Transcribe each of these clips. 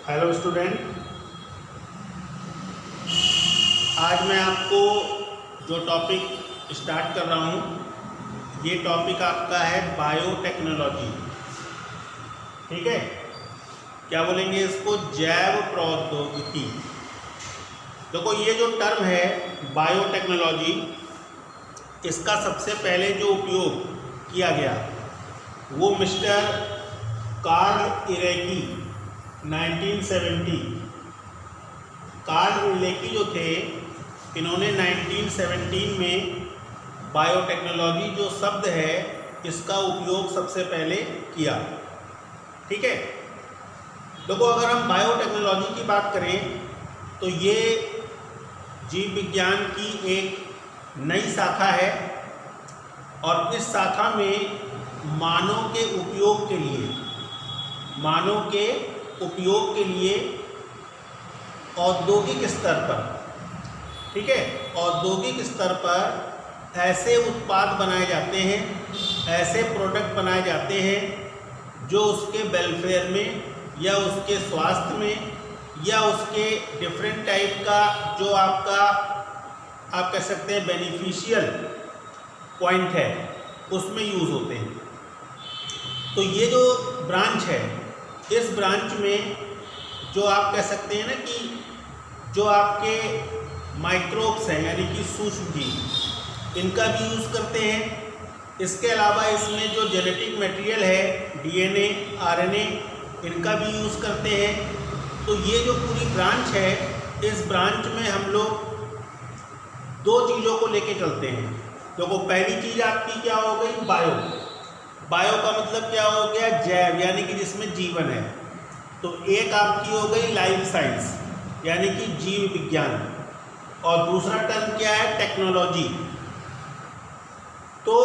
Hello student, आज मैं आपको जो टॉपिक स्टार्ट कर रहा हूँ ये टॉपिक आपका है बायोटेक्नोलॉजी। ठीक है, क्या बोलेंगे इसको? जैव प्रौद्योगिकी। देखो, ये जो टर्म है बायोटेक्नोलॉजी, इसका सबसे पहले जो उपयोग किया गया वो मिस्टर कार्ल इरेकी 1970। कार्ल इरेकी जो थे, इन्होंने 1917 में बायोटेक्नोलॉजी जो शब्द है इसका उपयोग सबसे पहले किया। ठीक है, देखो, अगर हम बायोटेक्नोलॉजी की बात करें तो ये जीव विज्ञान की एक नई शाखा है और इस शाखा में मानव के उपयोग के लिए औद्योगिक स्तर पर, ठीक है, औद्योगिक स्तर पर ऐसे उत्पाद बनाए जाते हैं, ऐसे प्रोडक्ट बनाए जाते हैं जो उसके वेलफेयर में या उसके स्वास्थ्य में या उसके डिफरेंट टाइप का जो आप कह सकते हैं बेनिफिशियल पॉइंट है उसमें यूज़ होते हैं। तो ये जो ब्रांच है, इस ब्रांच में जो आप कह सकते हैं ना कि जो आपके माइक्रोब्स हैं यानी कि सूक्ष्म जीव, इनका भी यूज़ करते हैं। इसके अलावा इसमें जो जेनेटिक मटेरियल है, डीएनए, आरएनए, इनका भी यूज़ करते हैं। तो ये जो पूरी ब्रांच है, इस ब्रांच में हम लोग दो चीज़ों को लेके चलते हैं। देखो, पहली चीज़ आपकी क्या हो गई? बायो का मतलब क्या हो गया? जैव, यानी कि जिसमें जीवन है। तो एक आपकी हो गई लाइफ साइंस यानी कि जीव विज्ञान, और दूसरा टर्म क्या है? टेक्नोलॉजी। तो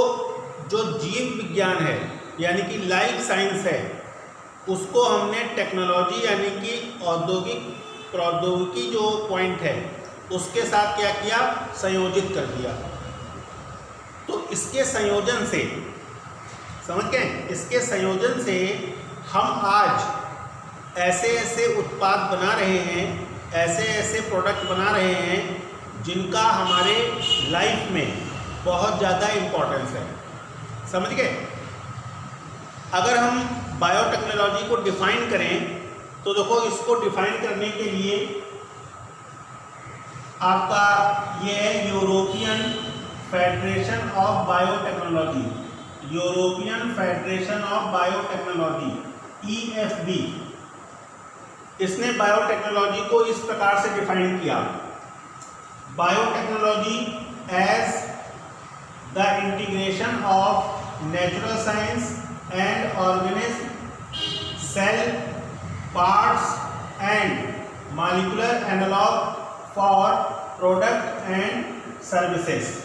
जो जीव विज्ञान है यानी कि लाइफ साइंस है, उसको हमने टेक्नोलॉजी यानी कि औद्योगिक प्रौद्योगिकी जो पॉइंट है उसके साथ क्या किया? संयोजित कर दिया। तो इसके संयोजन से, समझ गए, इसके संयोजन से हम आज ऐसे ऐसे उत्पाद बना रहे हैं, ऐसे ऐसे प्रोडक्ट बना रहे हैं जिनका हमारे लाइफ में बहुत ज़्यादा इम्पोर्टेंस है। समझ गए? अगर हम बायोटेक्नोलॉजी को डिफाइन करें तो देखो, इसको डिफाइन करने के लिए आपका ये है European Federation of Biotechnology, European Federation of Biotechnology, EFB। इसने बायोटेक्नोलॉजी को इस प्रकार से डिफाइन किया: biotechnology as the integration of natural science and organism, cell parts and molecular analogue for product and services.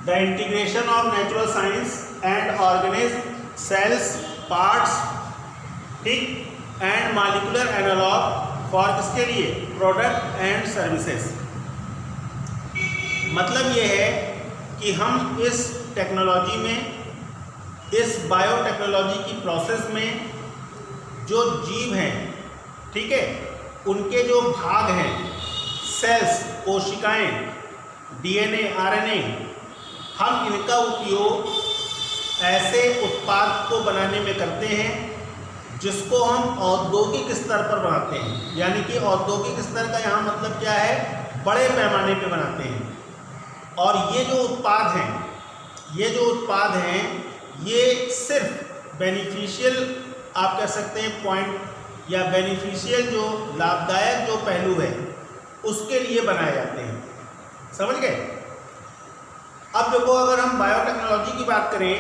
The integration of natural science and organism, cells, parts, ठीक, and molecular analog for किसके लिए? Product and services। मतलब ये है कि हम इस technology में, इस बायोटेक्नोलॉजी की प्रोसेस में जो जीव हैं, ठीक है, उनके जो भाग हैं, सेल्स, कोशिकाएं, डीएनए, आरएनए, हम इनका उपयोग ऐसे उत्पाद को बनाने में करते हैं जिसको हम औद्योगिक स्तर पर बनाते हैं। यानी कि औद्योगिक स्तर का यहाँ मतलब क्या है? बड़े पैमाने पे बनाते हैं। और ये जो उत्पाद हैं, ये सिर्फ बेनिफिशियल, आप कह सकते हैं, पॉइंट या बेनिफिशियल जो लाभदायक जो पहलू है उसके लिए बनाए जाते हैं। समझ गए? अब देखो, अगर हम बायोटेक्नोलॉजी की बात करें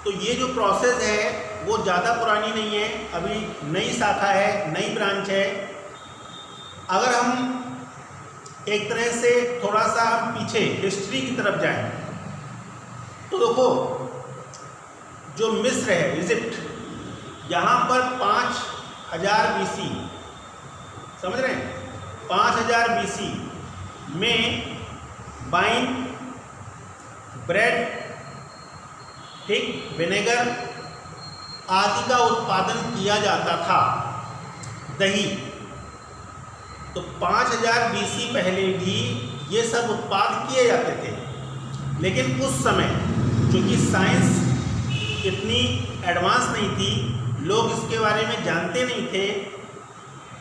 तो ये जो प्रोसेस है वो ज़्यादा पुरानी नहीं है, अभी नई शाखा है, नई ब्रांच है। अगर हम एक तरह से थोड़ा सा पीछे हिस्ट्री की तरफ जाएं तो देखो, जो मिस्र है, इजिप्ट, यहाँ पर 5000 BC, समझ रहे हैं, 5000 BC में वाइन, ब्रेड, ठीक, विनेगर आदि का उत्पादन किया जाता था। दही। तो 5000 BC पहले भी ये सब उत्पाद किए जाते थे, लेकिन उस समय चूँकि साइंस इतनी एडवांस नहीं थी, लोग इसके बारे में जानते नहीं थे,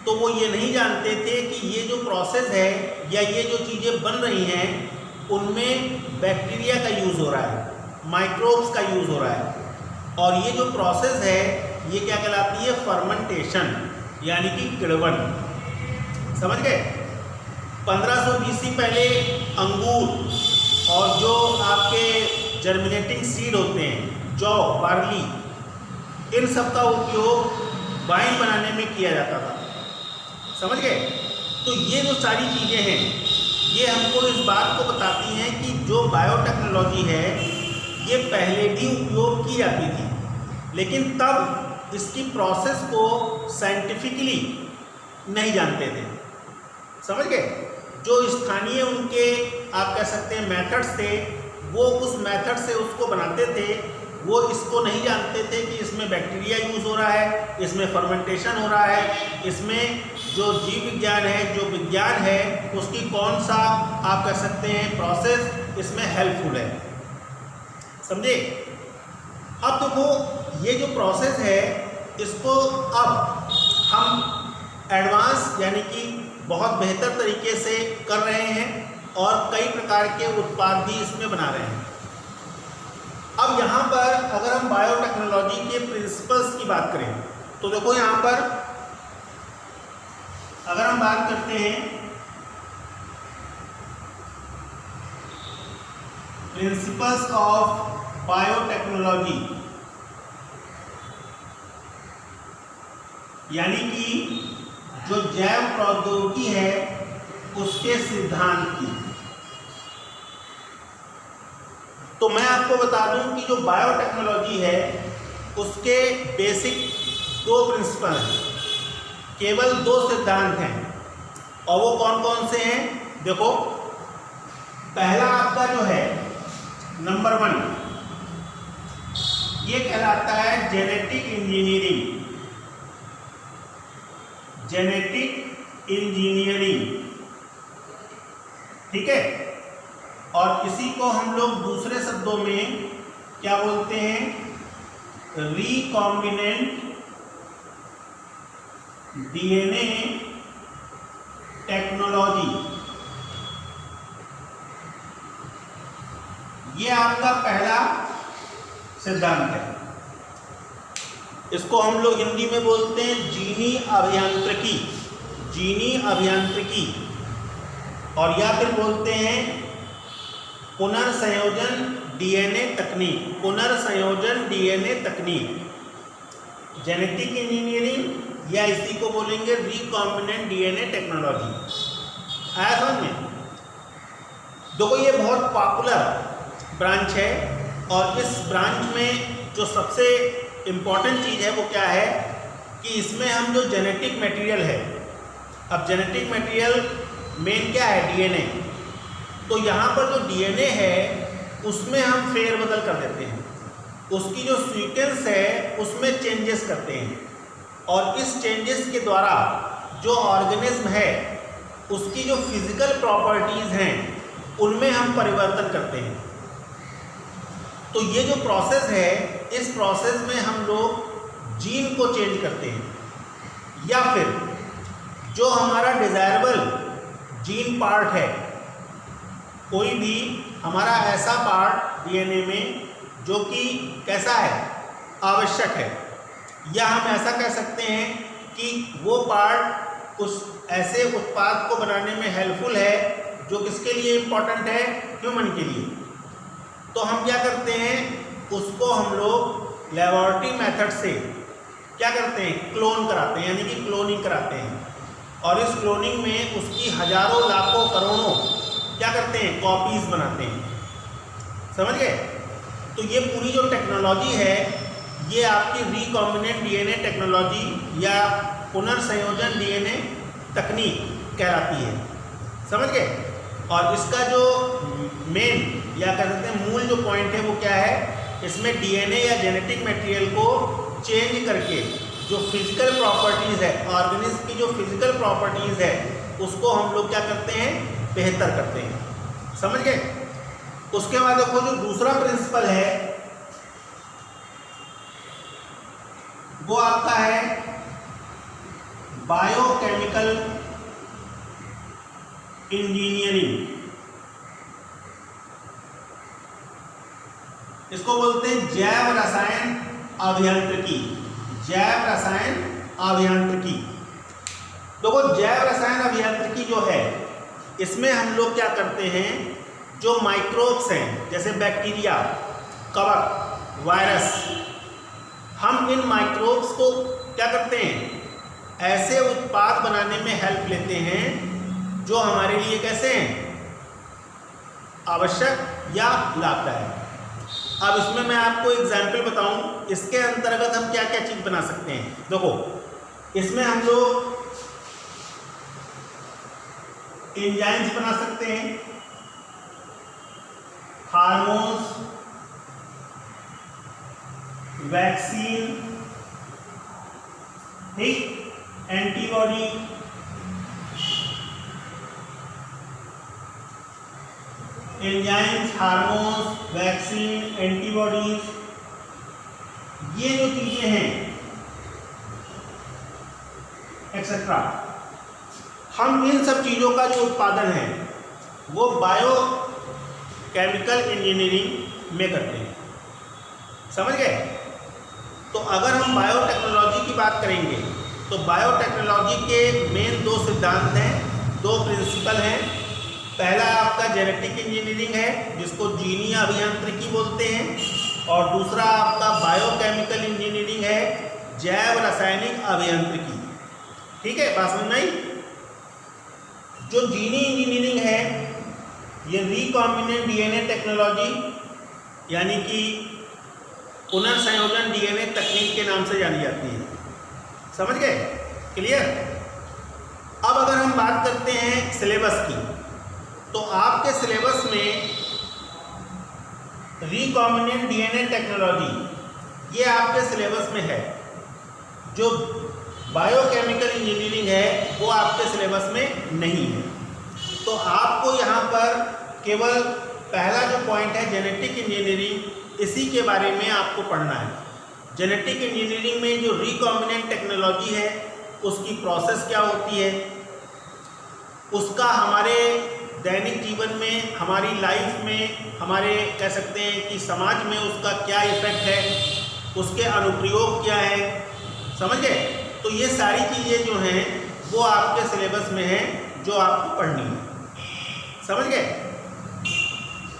तो वो ये नहीं जानते थे कि ये जो प्रोसेस है या ये जो चीज़ें बन रही हैं उनमें बैक्टीरिया का यूज़ हो रहा है, माइक्रोब्स का यूज़ हो रहा है। और ये जो प्रोसेस है ये क्या कहलाती है? फर्मेंटेशन, यानी कि किण्वन। समझ गए? 1500 BC पहले अंगूर और जो आपके जर्मिनेटिंग सीड होते हैं, जौ, बार्ली, इन सब का उपयोग वाइन बनाने में किया जाता था। समझ गए? तो ये जो सारी चीज़ें हैं ये हमको इस बात को बताती हैं कि जो बायोटेक्नोलॉजी है ये पहले भी उपयोग की जाती थी, लेकिन तब इसकी प्रोसेस को साइंटिफिकली नहीं जानते थे। समझ गए? जो स्थानीय उनके आप कह सकते हैं मेथड्स थे, वो उस मेथड से उसको बनाते थे। वो इसको नहीं जानते थे कि इसमें बैक्टीरिया यूज़ हो रहा है, इसमें फर्मेंटेशन हो रहा है, इसमें जो जीव विज्ञान है, जो विज्ञान है, उसकी कौन सा आप कह सकते हैं प्रोसेस इसमें हेल्पफुल है। समझे? अब देखो ये जो प्रोसेस है इसको अब हम एडवांस यानी कि बहुत बेहतर तरीके से कर रहे हैं और कई प्रकार के उत्पाद भी इसमें बना रहे हैं। अब यहाँ पर अगर हम बायोटेक्नोलॉजी के प्रिंसिपल्स की बात करें तो देखो यहाँ पर अगर हम बात करते हैं प्रिंसिपल्स ऑफ बायोटेक्नोलॉजी, यानी कि जो जैव प्रौद्योगिकी है उसके सिद्धांत की, तो मैं आपको बता दूं कि जो बायोटेक्नोलॉजी है उसके बेसिक 2 प्रिंसिपल हैं, केवल 2 सिद्धांत हैं। और वो कौन कौन से हैं? देखो, पहला आपका जो है नंबर 1 ये कहलाता है जेनेटिक इंजीनियरिंग। जेनेटिक इंजीनियरिंग, ठीक है? और इसी को हम लोग दूसरे शब्दों में क्या बोलते हैं? Recombinant DNA technology. ये आपका पहला सिद्धांत है। इसको हम लोग हिंदी में बोलते हैं जीनी अभियांत्रिकी, जीनी अभियांत्रिकी, और या फिर बोलते हैं पुनर्संयोजन डीएनए तकनीक, पुनर्संयोजन डीएनए तकनीक, जेनेटिक इंजीनियरिंग, या इसी को बोलेंगे रिकॉम्बिनेंट डीएनए टेक्नोलॉजी। आया समझ में? देखो ये बहुत पॉपुलर ब्रांच है और इस ब्रांच में जो सबसे इम्पॉर्टेंट चीज़ है वो क्या है कि इसमें हम जो जेनेटिक मटेरियल है, अब जेनेटिक मटेरियल मेन क्या है? डीएनए। तो यहाँ पर जो डीएनए है उसमें हम फेरबदल कर देते हैं, उसकी जो सीक्वेंस है उसमें चेंजेस करते हैं, और इस चेंजेस के द्वारा जो ऑर्गेनिज्म है उसकी जो फिजिकल प्रॉपर्टीज़ हैं उनमें हम परिवर्तन करते हैं। तो ये जो प्रोसेस है, इस प्रोसेस में हम लोग जीन को चेंज करते हैं, या फिर जो हमारा डिज़ायरेबल जीन पार्ट है, कोई भी हमारा ऐसा पार्ट डीएनए में जो कि कैसा है? आवश्यक है, या हम ऐसा कह सकते हैं कि वो पार्ट उस ऐसे उत्पाद को बनाने में हेल्पफुल है जो किसके लिए इम्पोर्टेंट है? ह्यूमन के लिए। तो हम क्या करते हैं? उसको हम लोग लेबोरेटरी मेथड से क्या करते हैं? क्लोन कराते हैं, यानी कि क्लोनिंग कराते हैं, और इस क्लोनिंग में उसकी हजारों लाखों करोड़ों क्या करते हैं? कॉपीज बनाते हैं। समझ गए? तो ये पूरी जो टेक्नोलॉजी है ये आपकी रिकॉम्बिनेंट डीएनए टेक्नोलॉजी या पुनर्संयोजन डीएनए तकनीक कहलाती है। समझ गए? और इसका जो मेन या कह सकते हैं मूल जो पॉइंट है वो क्या है? इसमें डीएनए या जेनेटिक मटेरियल को चेंज करके जो फिजिकल प्रॉपर्टीज़ है, ऑर्गेनिज्म की जो फिजिकल प्रॉपर्टीज़ है उसको हम लोग क्या करते हैं, बेहतर करते हैं। समझ गए। उसके बाद देखो जो दूसरा प्रिंसिपल है वो आपका है बायोकेमिकल इंजीनियरिंग। इसको बोलते हैं जैव रसायन अभियांत्रिकी। जैव रसायन अभियांत्रिकी। देखो जैव रसायन अभियांत्रिकी जो है इसमें हम लोग क्या करते हैं, जो माइक्रोब्स हैं जैसे बैक्टीरिया, कवक, वायरस, हम इन माइक्रोब्स को क्या करते हैं, ऐसे उत्पाद बनाने में हेल्प लेते हैं जो हमारे लिए कैसे हैं, आवश्यक या लाभदायक। अब इसमें मैं आपको एग्जाम्पल बताऊं, इसके अंतर्गत हम क्या क्या चीज़ बना सकते हैं। देखो इसमें हम लोग एंजाइम्स बना सकते हैं, हार्मोन्स, वैक्सीन, ठीक, antibody, enzymes, hormones, vaccine, antibodies, ये जो चीजें हैं एक्सेट्रा, हम इन सब चीज़ों का जो उत्पादन है वो बायोकेमिकल इंजीनियरिंग में करते हैं। समझ गए। तो अगर हम बायोटेक्नोलॉजी की बात करेंगे तो बायोटेक्नोलॉजी के मेन दो सिद्धांत हैं, दो प्रिंसिपल हैं। पहला आपका जेनेटिक इंजीनियरिंग है जिसको जीनीय अभियांत्रिकी बोलते हैं, और दूसरा आपका बायोकेमिकल इंजीनियरिंग है, जैव रासायनिक अभियांत्रिकी। ठीक है, बात समझ में आई। जो जीनी इंजीनियरिंग है ये रिकॉम्बिनेंट डीएनए टेक्नोलॉजी यानी कि पुनर्संयोजन डीएनए तकनीक के नाम से जानी जाती है। समझ गए, क्लियर। अब अगर हम बात करते हैं सिलेबस की, तो आपके सिलेबस में रिकॉम्बिनेंट डीएनए टेक्नोलॉजी ये आपके सिलेबस में है। जो बायोकेमिकल इंजीनियरिंग है वो आपके सिलेबस में नहीं है। तो आपको यहाँ पर केवल पहला जो पॉइंट है जेनेटिक इंजीनियरिंग, इसी के बारे में आपको पढ़ना है। जेनेटिक इंजीनियरिंग में जो रिकॉम्बिनेंट टेक्नोलॉजी है उसकी प्रोसेस क्या होती है, उसका हमारे दैनिक जीवन में, हमारी लाइफ में, हमारे कह सकते हैं कि समाज में उसका क्या इफेक्ट है, उसके अनुप्रयोग क्या है। समझ गए। तो ये सारी चीज़ें जो हैं वो आपके सिलेबस में हैं जो आपको पढ़नी है। समझ गए।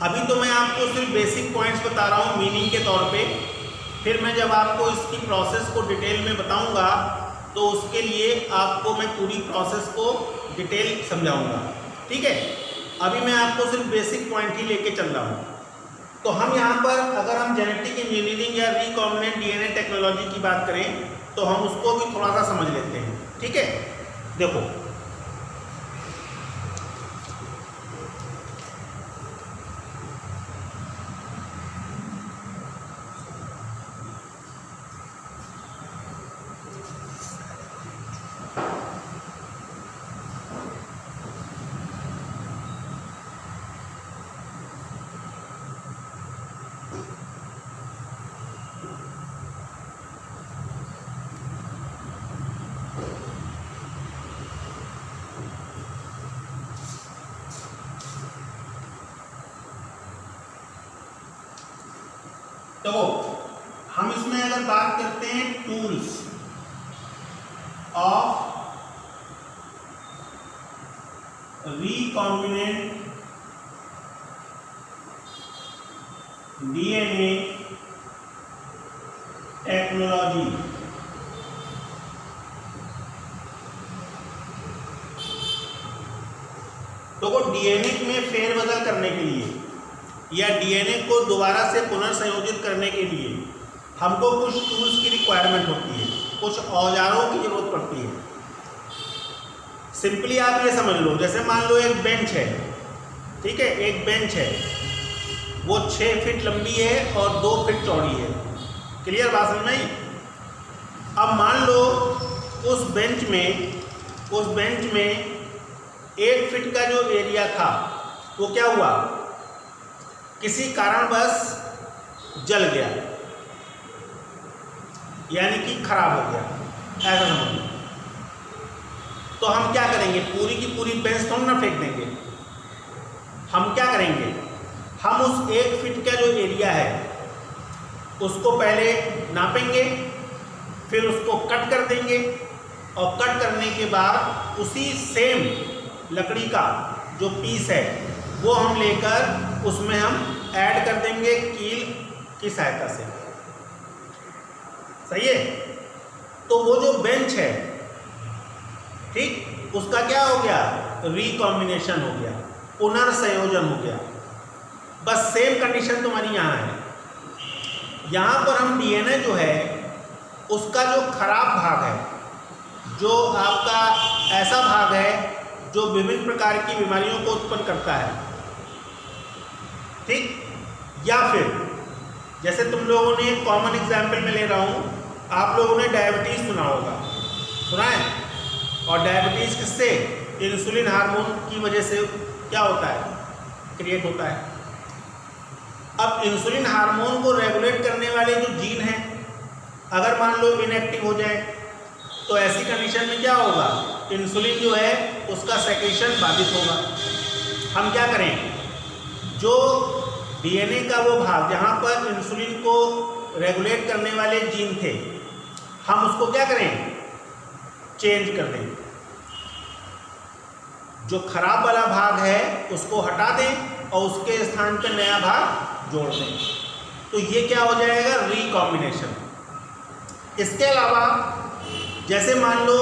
अभी तो मैं आपको सिर्फ बेसिक पॉइंट्स बता रहा हूँ मीनिंग के तौर पे, फिर मैं जब आपको इसकी प्रोसेस को डिटेल में बताऊँगा तो उसके लिए आपको मैं पूरी प्रोसेस को डिटेल समझाऊँगा। ठीक है, अभी मैं आपको सिर्फ बेसिक पॉइंट ही लेके चल रहा हूँ। तो हम यहाँ पर अगर हम जेनेटिक इंजीनियरिंग या रिकॉम्बिनेंट डीएनए टेक्नोलॉजी की बात करें तो हम उसको भी थोड़ा सा समझ लेते हैं। ठीक है, देखो तो हम इसमें अगर बात करते हैं tools of recombinant DNA technology, तो वो डीएनए में फेरबदल करने के लिए या डीएनए को दोबारा से पुनर्संयोजित करने के लिए हमको कुछ टूल्स की रिक्वायरमेंट होती है, कुछ औजारों की जरूरत पड़ती है। सिंपली आप ये समझ लो, जैसे मान लो एक बेंच है, ठीक है, एक बेंच है, वो 6 फीट लंबी है और 2 फीट चौड़ी है। क्लियर बात समझ में आई। अब मान लो उस बेंच में 1 फीट का जो एरिया था वो क्या हुआ, किसी कारणवश जल गया, यानी कि खराब हो गया, ऐसा समझ लो। तो हम क्या करेंगे, पूरी की पूरी बेंच थोड़ी ना फेंक देंगे। हम क्या करेंगे, हम उस 1 फीट का जो एरिया है उसको पहले नापेंगे, फिर उसको कट कर देंगे, और कट करने के बाद उसी सेम लकड़ी का जो पीस है वो हम लेकर उसमें हम ऐड कर देंगे कील की सहायता से। सही है। तो वो जो बेंच है, ठीक, उसका क्या हो गया, रिकॉम्बिनेशन हो गया, पुनर्संयोजन हो गया। बस सेम कंडीशन तुम्हारी यहाँ है। यहाँ पर हम डीएनए जो है उसका जो खराब भाग है, जो आपका ऐसा भाग है जो विभिन्न प्रकार की बीमारियों को उत्पन्न करता है, ठीक, या फिर जैसे तुम लोगों ने कॉमन एग्जाम्पल में ले रहा हूँ, आप लोगों ने डायबिटीज़ सुना होगा, सुना है। और डायबिटीज़ किससे, इंसुलिन हार्मोन की वजह से क्या होता है, क्रिएट होता है। अब इंसुलिन हार्मोन को रेगुलेट करने वाले जो जीन हैं, अगर मान लो इनएक्टिव हो जाए तो ऐसी कंडीशन में क्या होगा, इंसुलिन जो है उसका सेक्रेशन बाधित होगा। हम क्या करें, जो डीएनए का वो भाग जहाँ पर इंसुलिन को रेगुलेट करने वाले जीन थे, हम उसको क्या करें, चेंज कर दें। जो खराब वाला भाग है उसको हटा दें और उसके स्थान पर नया भाग जोड़ दें। तो ये क्या हो जाएगा, रिकॉम्बिनेशन। इसके अलावा जैसे मान लो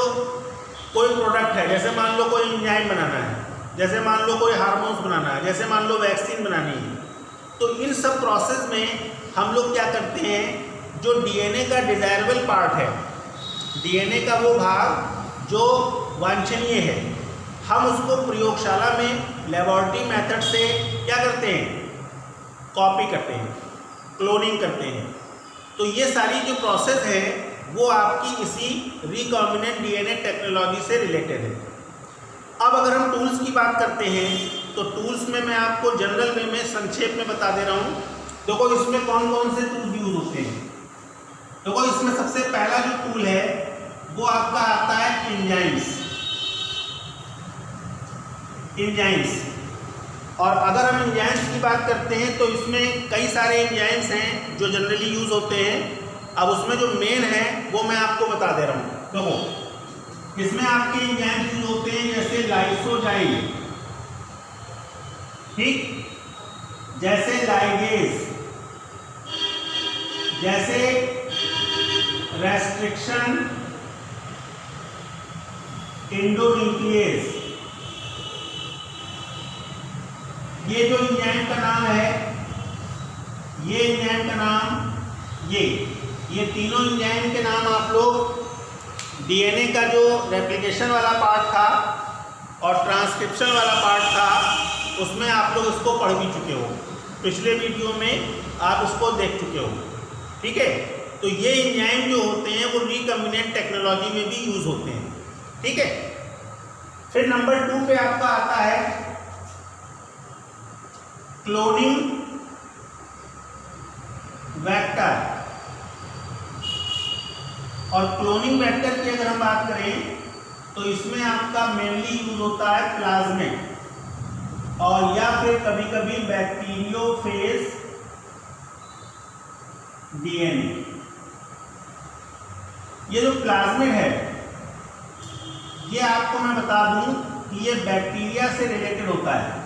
कोई प्रोडक्ट है, जैसे मान लो कोई एंजाइम बनाना है, जैसे मान लो कोई हार्मोन्स बनाना है, जैसे मान लो वैक्सीन बनानी है, तो इन सब प्रोसेस में हम लोग क्या करते हैं, जो डीएनए का डिजायरेबल पार्ट है, डीएनए का वो भाग जो वांछनीय है, हम उसको प्रयोगशाला में लेबोरेटरी मेथड से क्या करते हैं, कॉपी करते हैं, क्लोनिंग करते हैं। तो ये सारी जो प्रोसेस है वो आपकी इसी रिकॉम्बिनेंट डीएनए टेक्नोलॉजी से रिलेटेड है। अब अगर हम टूल्स की बात करते हैं तो टूल्स में मैं आपको जनरल वे में संक्षेप में बता दे रहा हूँ। देखो इसमें कौन कौन से टूल यूज होते हैं। देखो इसमें सबसे पहला जो टूल है वो आपका आता है एंजाइम्स। और अगर हम एंजाइम्स की बात करते हैं तो इसमें कई सारे एंजाइम्स हैं जो जनरली यूज होते हैं। अब उसमें जो मेन है वो मैं आपको बता दे रहा हूँ। देखो इसमें आपके एंजाइम्स यूज होते हैं जैसे लाइसोजाइम, ठीक, जैसे लाइगेज, जैसे रेस्ट्रिक्शन इंडोन्यूक्लियेज। ये जो एंजाइम का नाम है, ये एंजाइम का नाम, ये तीनों एंजाइम के नाम आप लोग डीएनए का जो रेप्लिकेशन वाला पार्ट था और ट्रांसक्रिप्शन वाला पार्ट था उसमें आप लोग इसको पढ़ भी चुके हो, पिछले वीडियो में आप उसको देख चुके हो, ठीक है। तो ये एंजाइम जो होते हैं वो रिकॉम्बिनेंट टेक्नोलॉजी में भी यूज होते हैं, ठीक है। फिर नंबर 2 पे आपका आता है क्लोनिंग वेक्टर। और क्लोनिंग वेक्टर की अगर हम बात करें तो इसमें आपका मेनली यूज होता है प्लाज्मिड और या फिर कभी कभी बैक्टीरियोफेज डीएनए। ये जो प्लाज्मिड है ये आपको मैं बता दूं कि ये बैक्टीरिया से रिलेटेड होता है।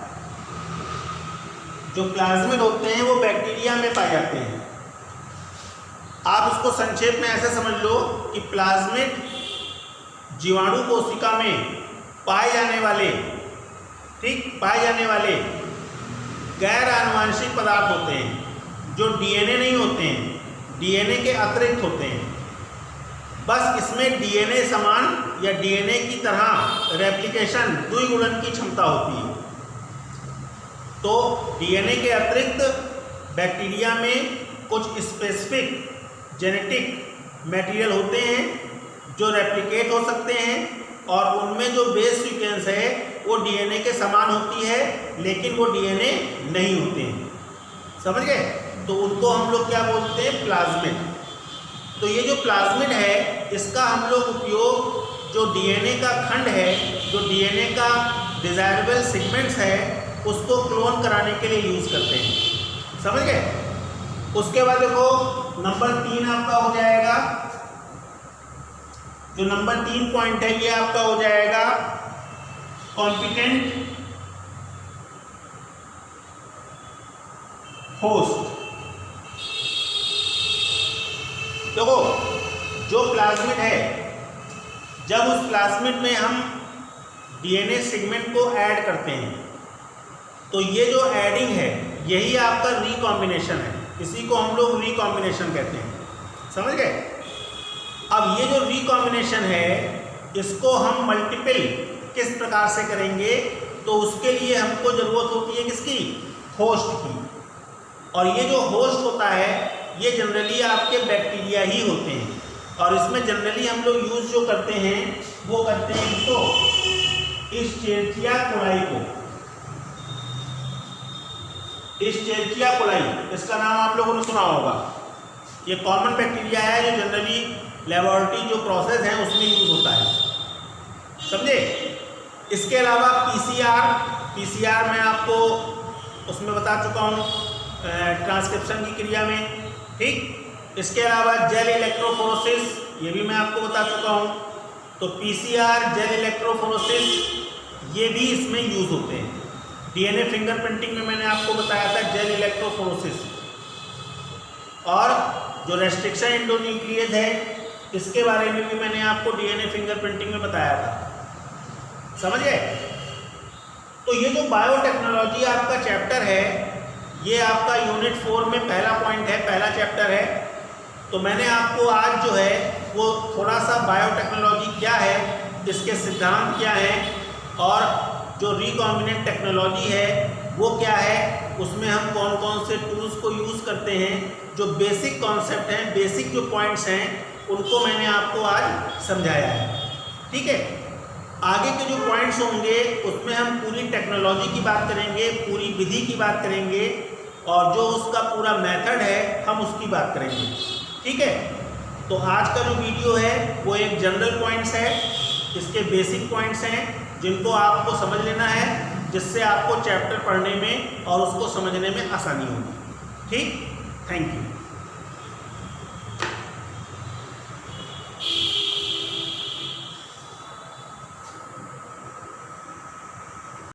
जो प्लाज्मिड होते हैं वो बैक्टीरिया में पाए जाते हैं। आप उसको संक्षेप में ऐसे समझ लो कि प्लाज्मिड जीवाणु कोशिका में पाए जाने वाले, ठीक, पाए जाने वाले गैर आनुवंशिक पदार्थ होते हैं जो डीएनए नहीं होते हैं, डीएनए के अतिरिक्त होते हैं। बस इसमें डीएनए समान या डीएनए की तरह रेप्लिकेशन, द्विगुणन की क्षमता होती है। तो डीएनए के अतिरिक्त बैक्टीरिया में कुछ स्पेसिफिक जेनेटिक मटेरियल होते हैं जो रेप्लिकेट हो सकते हैं और उनमें जो बेस सीक्वेंस है वो डीएनए के समान होती है लेकिन वो डीएनए नहीं होते हैं। समझ गए? तो उनको हम लोग क्या बोलते हैं? प्लाज्मिड। तो ये जो प्लाज्मिड है इसका हम लोग उपयोग जो डीएनए का खंड है, जो डीएनए का डिजायरेबल सीक्वेंस है, उसको क्लोन कराने के लिए यूज करते हैं। समझ गए? उसके बाद देखो नंबर 3 आपका हो जाएगा, जो नंबर 3 पॉइंट है ये आपका हो जाएगा कॉम्पिटेंट होस्ट। देखो जो प्लाज्मिड है, जब उस प्लाज्मिड में हम डीएनए सेगमेंट को ऐड करते हैं तो ये जो एडिंग है यही आपका रिकॉम्बिनेशन है। इसी को हम लोग रिकॉम्बिनेशन कहते हैं। समझ गए? अब ये जो रिकॉम्बिनेशन है इसको हम मल्टीपल किस प्रकार से करेंगे? तो उसके लिए हमको ज़रूरत होती है किसकी? होस्ट की। और ये जो होस्ट होता है ये जनरली आपके बैक्टीरिया ही होते हैं और इसमें जनरली हम लोग यूज जो करते हैं वो करते हैं इसको इस्चेरिचिया कोलाई को। इस्चेरिचिया कोलाई इसका नाम आप लोगों ने सुना होगा। ये कॉमन बैक्टीरिया है जो जनरली लेबोरेटरी जो प्रोसेस है उसमें यूज होता है। समझे? इसके अलावा पीसीआर मैं आपको उसमें बता चुका हूँ ट्रांसक्रिप्शन की क्रिया में। ठीक, इसके अलावा जेल इलेक्ट्रोफोरेसिस ये भी मैं आपको बता चुका हूँ। तो पीसीआर, जेल इलेक्ट्रोफोरेसिस ये भी इसमें यूज होते हैं। डीएनए फिंगरप्रिंटिंग में मैंने आपको बताया था जेल इलेक्ट्रोफोरेसिस। और जो रेस्ट्रिक्शन एंडोन्यूक्लियस है इसके बारे में भी मैंने आपको डीएनए फिंगरप्रिंटिंग में बताया था। समझ गए? तो ये जो बायोटेक्नोलॉजी आपका चैप्टर है ये आपका यूनिट 4 में पहला पॉइंट है, पहला चैप्टर है। तो मैंने आपको आज जो है वो थोड़ा सा बायोटेक्नोलॉजी क्या है, इसके सिद्धांत क्या हैं और जो रिकॉम्बिनेंट टेक्नोलॉजी है वो क्या है, उसमें हम कौन कौन से टूल्स को यूज़ करते हैं, जो बेसिक कॉन्सेप्ट हैं, बेसिक जो पॉइंट्स हैं उनको मैंने आपको आज समझाया है। ठीक है? आगे के जो पॉइंट्स होंगे उसमें हम पूरी टेक्नोलॉजी की बात करेंगे, पूरी विधि की बात करेंगे और जो उसका पूरा मेथड है हम उसकी बात करेंगे। ठीक है? तो आज का जो वीडियो है वो एक जनरल पॉइंट्स है, इसके बेसिक पॉइंट्स हैं जिनको आपको समझ लेना है, जिससे आपको चैप्टर पढ़ने में और उसको समझने में आसानी होगी। ठीक? Thank you.